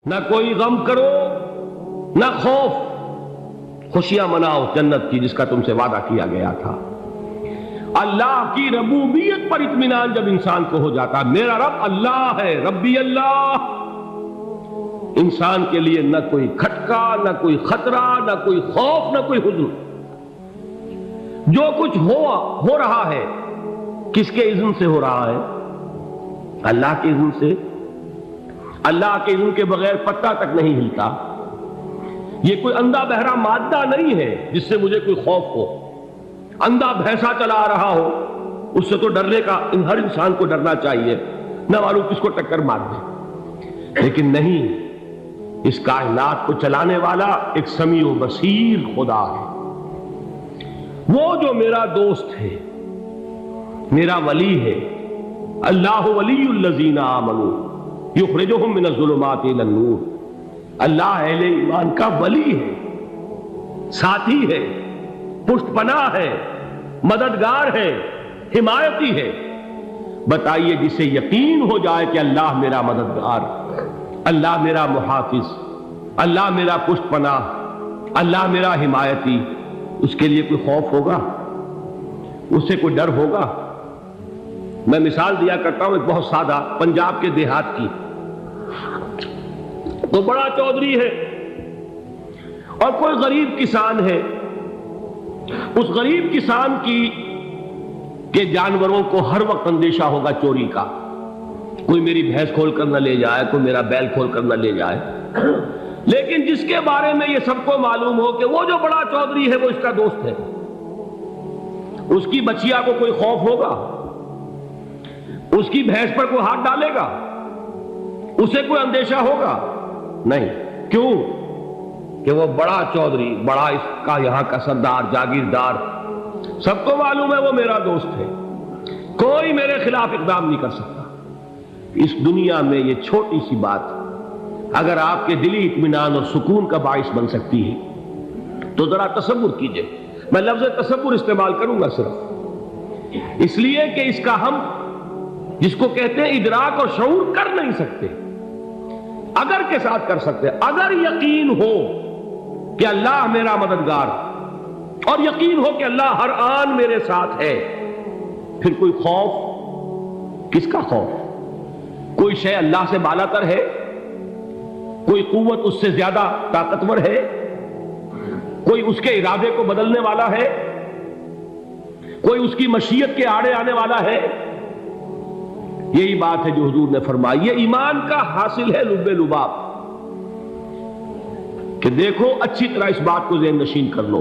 نہ کوئی غم کرو نہ خوف، خوشیاں مناؤ جنت کی جس کا تم سے وعدہ کیا گیا تھا۔ اللہ کی ربوبیت پر اطمینان جب انسان کو ہو جاتا، میرا رب اللہ ہے، ربی اللہ، انسان کے لیے نہ کوئی کھٹکا، نہ کوئی خطرہ، نہ کوئی خوف، نہ کوئی حزن۔ جو کچھ ہو رہا ہے کس کے اذن سے ہو رہا ہے؟ اللہ کے اذن سے۔ اللہ کے اذن کے بغیر پتہ تک نہیں ہلتا۔ یہ کوئی اندھا بہرا مادہ نہیں ہے جس سے مجھے کوئی خوف ہو۔ اندھا بھینسا چلا آ رہا ہو اس سے تو ڈرنے کا ہر انسان کو ڈرنا چاہیے، نہ معلوم کس کو ٹکر مار دے۔ لیکن نہیں، اس کائنات کو چلانے والا ایک سمیع و بصیر خدا ہے۔ وہ جو میرا دوست ہے، میرا ولی ہے۔ اللہ ولی الذین آمنوا یخرجہم من الظلمات الی النور۔ اللہ اہل ایمان کا ولی ہے، ساتھی ہے، پشت پناہ ہے، مددگار ہے، حمایتی ہے۔ بتائیے جسے یقین ہو جائے کہ اللہ میرا مددگار، اللہ میرا محافظ، اللہ میرا پشت پناہ، اللہ میرا حمایتی، اس کے لیے کوئی خوف ہوگا؟ اس سے کوئی ڈر ہوگا؟ میں مثال دیا کرتا ہوں ایک بہت سادہ، پنجاب کے دیہات کی۔ تو بڑا چودھری ہے اور کوئی غریب کسان ہے۔ اس غریب کسان کے جانوروں کو ہر وقت اندیشہ ہوگا چوری کا، کوئی میری بھینس کھول کر نہ لے جائے، کوئی میرا بیل کھول کر نہ لے جائے۔ لیکن جس کے بارے میں یہ سب کو معلوم ہو کہ وہ جو بڑا چودھری ہے وہ اس کا دوست ہے، اس کی بچیا کو کوئی خوف ہوگا؟ اس کی بھینس پر کوئی ہاتھ ڈالے گا؟ اسے کوئی اندیشہ ہوگا؟ نہیں۔ کیوں؟ کہ وہ بڑا چودھری، بڑا اس کا یہاں کا سردار، جاگیردار، سب کو معلوم ہے وہ میرا دوست ہے، کوئی میرے خلاف اقدام نہیں کر سکتا۔ اس دنیا میں یہ چھوٹی سی بات اگر آپ کے دلی اطمینان اور سکون کا باعث بن سکتی ہے تو ذرا تصور کیجئے۔ میں لفظ تصور استعمال کروں گا صرف اس لیے کہ اس کا ہم جس کو کہتے ہیں ادراک اور شعور کر نہیں سکتے، اگر کے ساتھ کر سکتے۔ اگر یقین ہو کہ اللہ میرا مددگار اور یقین ہو کہ اللہ ہر آن میرے ساتھ ہے، پھر کوئی خوف؟ کس کا خوف؟ کوئی شے اللہ سے بالا تر ہے؟ کوئی قوت اس سے زیادہ طاقتور ہے؟ کوئی اس کے ارادے کو بدلنے والا ہے؟ کوئی اس کی مشیت کے آڑے آنے والا ہے؟ یہی بات ہے جو حضور نے فرمائی، یہ ایمان کا حاصل ہے لب لباب، کہ دیکھو اچھی طرح اس بات کو ذہن نشین کر لو۔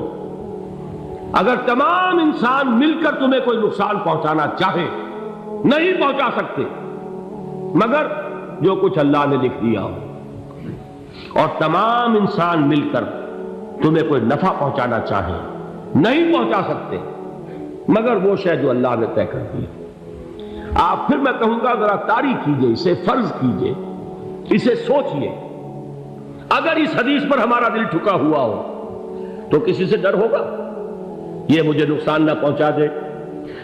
اگر تمام انسان مل کر تمہیں کوئی نقصان پہنچانا چاہے، نہیں پہنچا سکتے مگر جو کچھ اللہ نے لکھ دیا ہو، اور تمام انسان مل کر تمہیں کوئی نفع پہنچانا چاہے، نہیں پہنچا سکتے مگر وہ شے جو اللہ نے طے کر دی۔ آپ پھر میں کہوں گا ذرا طاری کیجئے، اسے فرض کیجئے، اسے سوچئے۔ اگر اس حدیث پر ہمارا دل ٹھکا ہوا ہو تو کسی سے ڈر ہوگا؟ یہ مجھے نقصان نہ پہنچا دے،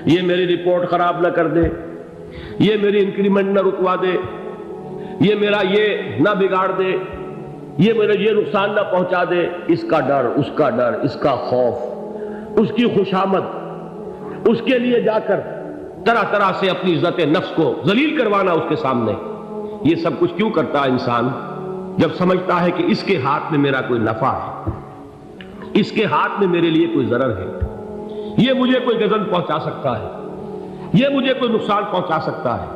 یہ میری رپورٹ خراب نہ کر دے، یہ میری انکریمنٹ نہ رکوا دے، یہ میرا یہ نہ بگاڑ دے، یہ میرا یہ نقصان نہ پہنچا دے۔ اس کا ڈر، اس کا ڈر، اس کا خوف، اس کی خوشامد، اس کے لیے جا کر طرح طرح سے اپنی عزت نفس کو ذلیل کروانا اس کے سامنے، یہ سب کچھ کیوں کرتا ہے انسان؟ جب سمجھتا ہے کہ اس کے ہاتھ میں میرا کوئی نفع ہے، اس کے ہاتھ میں میرے لیے کوئی ضرر ہے، یہ مجھے کوئی غضب پہنچا سکتا ہے، یہ مجھے کوئی نقصان پہنچا سکتا ہے،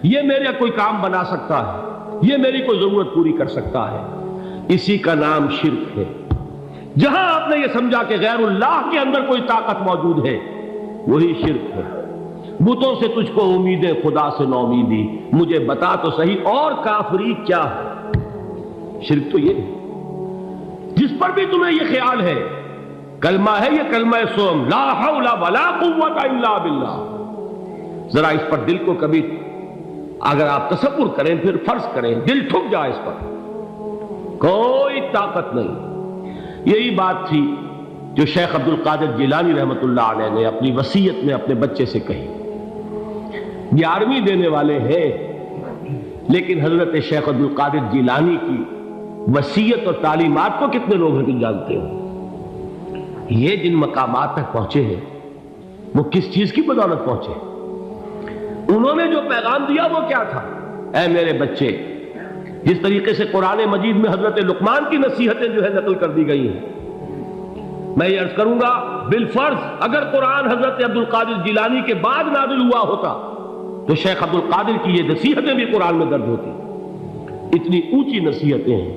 یہ میرا کوئی کام بنا سکتا ہے، یہ میری کوئی ضرورت پوری کر سکتا ہے، اسی کا نام شرک ہے۔ جہاں آپ نے یہ سمجھا کہ غیر اللہ کے اندر کوئی طاقت موجود ہے، وہی شرک ہے۔ بتوں سے تجھ کو امیدیں، خدا سے نو امیدی، مجھے بتا تو صحیح اور کافری کیا ہے؟ شرک تو یہ ہے۔ جس پر بھی تمہیں یہ خیال ہے، کلمہ ہے یہ کلمہ سوم، لا حول ولا قوت الا باللہ، ذرا اس پر دل کو کبھی اگر آپ تصور کریں، پھر فرض کریں، دل ٹھک جائے اس پر، کوئی طاقت نہیں۔ یہی بات تھی جو شیخ عبد القادر جیلانی رحمۃ اللہ علیہ نے اپنی وصیت میں اپنے بچے سے کہی۔ 11ویں دینے والے ہیں، لیکن حضرت شیخ عبد القادر جیلانی کی وصیت اور تعلیمات کو کتنے لوگ ہیں جانتے ہو؟ یہ جن مقامات تک پہنچے ہیں وہ کس چیز کی بدولت پہنچے؟ انہوں نے جو پیغام دیا وہ کیا تھا؟ اے میرے بچے، جس طریقے سے قرآن مجید میں حضرت لقمان کی نصیحتیں جو ہے نقل کر دی گئی ہیں، میں یہ عرض کروں گا بالفرض اگر قرآن حضرت عبد القادر جیلانی کے بعد نازل ہوا ہوتا تو شیخ عبد القادر کی یہ نصیحتیں بھی قرآن میں درج ہوتی۔ اتنی اونچی نصیحتیں ہیں۔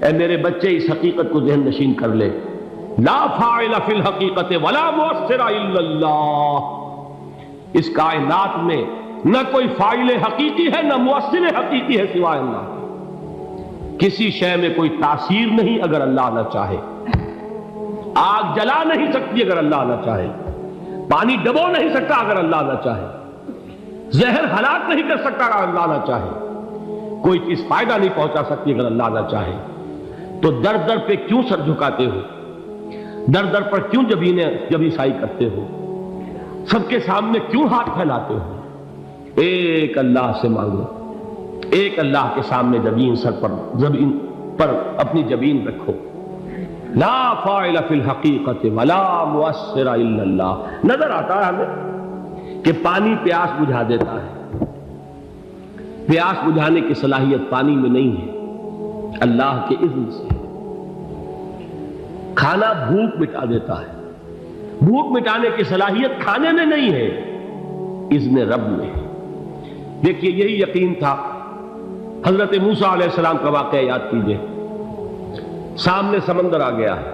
اے میرے بچے، اس حقیقت کو ذہن نشین کر لے، لا فاعل فی الحقیقت ولا مؤثر الا اللہ۔ اس کائنات میں نہ کوئی فاعل حقیقی ہے نہ مؤثر حقیقی ہے سوائے اللہ۔ کسی شے میں کوئی تاثیر نہیں اگر اللہ نہ چاہے۔ آگ جلا نہیں سکتی اگر اللہ نہ چاہے، پانی ڈبو نہیں سکتا اگر اللہ نہ چاہے، زہر ہلاک نہیں کر سکتا اگر اللہ نہ چاہے، کوئی چیز فائدہ نہیں پہنچا سکتی اگر اللہ نہ چاہے۔ تو در در پہ کیوں سر جھکاتے ہو؟ در در پر کیوں جبیں سائی کرتے ہو؟ سب کے سامنے کیوں ہاتھ پھیلاتے ہو؟ ایک اللہ سے مانگو، ایک اللہ کے سامنے زمین پر اپنی جبین رکھو۔ لا فاعل فی الحقیقت ولا مؤثر الا اللہ۔ نظر آتا ہے ہمیں کہ پانی پیاس بجھا دیتا ہے، پیاس بجھانے کی صلاحیت پانی میں نہیں ہے، اللہ کے اذن سے۔ کھانا بھوک مٹا دیتا ہے، بھوک مٹانے کی صلاحیت کھانے میں نہیں ہے، اذن رب میں ہے۔ دیکھیے یہی یقین تھا حضرت موسیٰ علیہ السلام کا واقعہ یاد کیجئے۔ سامنے سمندر آ گیا ہے،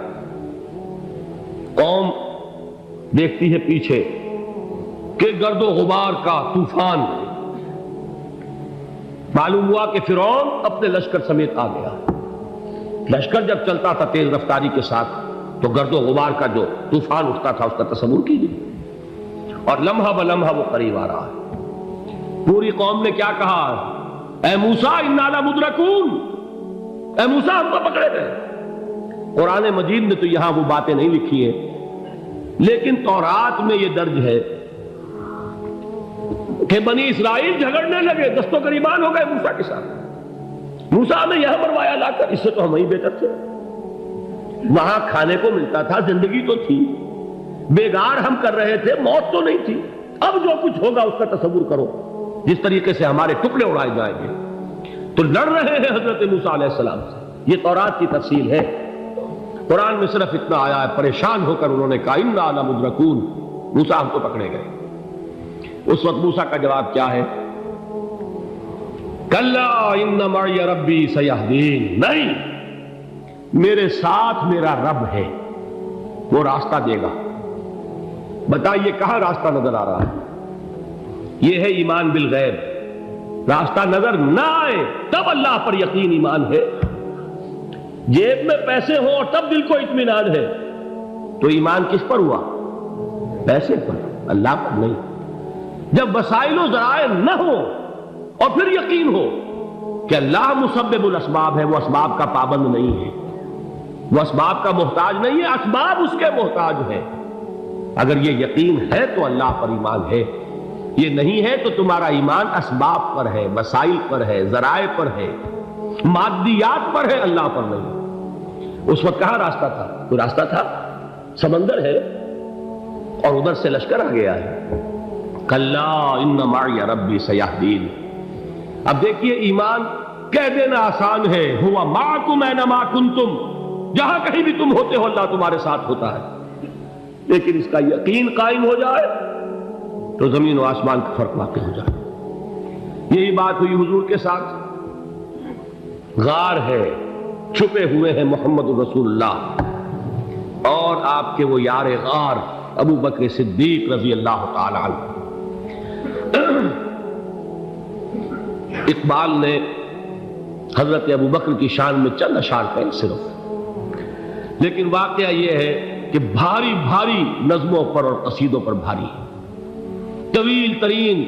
قوم دیکھتی ہے پیچھے کہ گرد و غبار کا طوفان، معلوم ہوا کہ فرعون اپنے لشکر سمیت آ گیا۔ لشکر جب چلتا تھا تیز رفتاری کے ساتھ تو گرد و غبار کا جو طوفان اٹھتا تھا اس کا تصور کیجیے، اور لمحہ بلمحہ وہ قریب آ رہا ہے۔ پوری قوم نے کیا کہا؟ اے موسیٰ انا لمدرکون، اے موسیٰ ہم کو پکڑے گئے۔ قرآن مجید نے تو یہاں وہ باتیں نہیں لکھی ہیں، لیکن تورات میں یہ درج ہے کہ بنی اسرائیل جھگڑنے لگے، دست و گریبان ہو گئے موسیٰ کے ساتھ۔ موسیٰ نے یہاں مروایا لا کر، اس سے تو ہم ہی بہتر تھے، وہاں کھانے کو ملتا تھا، زندگی تو تھی، بیگار ہم کر رہے تھے، موت تو نہیں تھی۔ اب جو کچھ ہوگا اس کا تصور کرو، جس طریقے سے ہمارے ٹکڑے اڑائے جائیں گے۔ تو لڑ رہے ہیں حضرت موسیٰ علیہ السلام سے، یہ تورات کی تفصیل ہے۔ قرآن میں صرف اتنا آیا ہے، پریشان ہو کر انہوں نے کہا انا لمدرکون، موسیٰ ہم کو پکڑے گئے۔ اس وقت موسیٰ کا جواب کیا ہے؟ کلا ان معی ربی سیہدین، نہیں، میرے ساتھ میرا رب ہے، وہ راستہ دے گا۔ بتائیے کہاں راستہ نظر آ رہا ہے؟ یہ ہے ایمان بالغیب۔ راستہ نظر نہ آئے تب اللہ پر یقین ایمان ہے۔ جیب میں پیسے ہوں اور تب دل کو اطمینان ہے تو ایمان کس پر ہوا؟ پیسے پر، اللہ پر نہیں۔ جب وسائل و ذرائع نہ ہو اور پھر یقین ہو کہ اللہ مسبب الاسباب ہے، وہ اسباب کا پابند نہیں ہے، وہ اسباب کا محتاج نہیں ہے، اسباب اس کے محتاج ہے۔ اگر یہ یقین ہے تو اللہ پر ایمان ہے، یہ نہیں ہے تو تمہارا ایمان اسباب پر ہے، وسائل پر ہے، ذرائع پر ہے، مادیات پر ہے، اللہ پر نہیں۔ اس وقت کہاں راستہ تھا؟ کوئی راستہ تھا؟ سمندر ہے اور ادھر سے لشکر آ گیا ہے۔ کلا ان معی ربی سیہدین۔ اب دیکھیے ایمان کہہ دینا آسان ہے، ہوا معکم اینما کنتم، جہاں کہیں بھی تم ہوتے ہو اللہ تمہارے ساتھ ہوتا ہے، لیکن اس کا یقین قائم ہو جائے تو زمین و آسمان کا فرق واقع ہو جائے۔ یہی بات ہوئی حضور کے ساتھ۔ غار ہے، چھپے ہوئے ہیں محمد رسول اللہ اور آپ کے وہ یار غار ابو بکر صدیق رضی اللہ تعالی عنہ۔ اقبال نے حضرت ابو بکر کی شان میں چند اشعار کہیں صرف، لیکن واقعہ یہ ہے کہ بھاری بھاری نظموں پر اور قصیدوں پر بھاری، طویل ترین